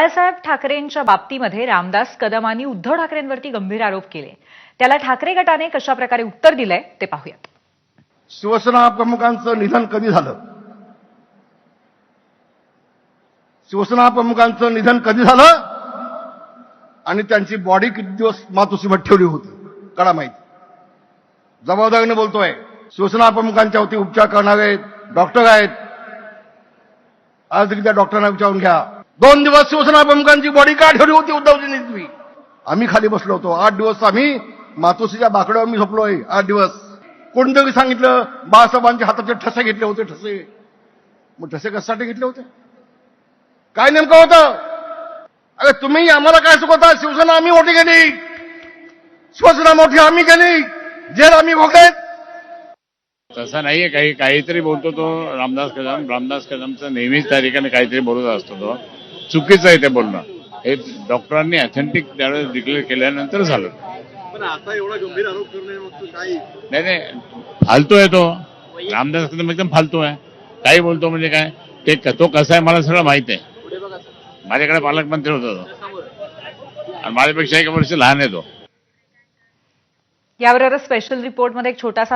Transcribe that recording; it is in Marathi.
बाळासाहेब ठाकरेंच्या बाबतीमध्ये रामदास कदमांनी उद्धव ठाकरेंवरती गंभीर आरोप केले. त्याला ठाकरे गटाने कशा प्रकारे उत्तर दिलंय ते पाहूयात. शिवसेना प्रमुखांचं निधन कधी झालं? शिवसेना प्रमुखांचं निधन कधी झालं आणि त्यांची बॉडी किती दिवस मातोश्रीमध्ये ठेवली होती कळा माहिती. जबाबदारीने बोलतोय. शिवसेना प्रमुखांच्या वरती उपचार करणारे डॉक्टर आहेत. आज त्या डॉक्टरांना विचारून घ्या, 2 दिवस शिवसेना प्रमुखांची बॉडी का ठेवली होती उद्धवजींनी? तुम्ही आम्ही खाली बसलो होतो. 8 दिवस आम्ही मातोश्रीच्या बाकड्यावर मी झोपलोय. 8 दिवस कोणतरी सांगितलं बाळासाहेबांच्या हाताचे ठसे घेतले होते. ठसे मग ठसे कशासाठी घेतले होते? काय नेमकं होतं? अरे तुम्ही आम्हाला काय चुकवता? शिवसेना आम्ही मोठी केली, शिवसेना मोठी आम्ही केली, जेल आम्ही भोगले. तसं नाहीये. काहीतरी बोलतो तो रामदास कदमचा नेहमीच त्या ठिकाणी काहीतरी बोलत असतो. तो चुकीचं आहे ते बोलणं. हे डॉक्टरांनी ऑथेंटिक त्यावेळेस डिक्लेअर केल्यानंतर झालं. पण आता एवढा गंभीर आरोप करणे मग काही नाही फालतू आहे तो. रामदास कदम एकदम फालतू आहे. काही बोलतो म्हणजे काय ते तो कसा आहे मला सगळं माहित आहे. माझ्याकडे पालकमंत्री होता तो आणि माझ्यापेक्षा 1 वर्ष लहान आहे तो. याबरोबरच स्पेशल रिपोर्टमध्ये एक छोटासा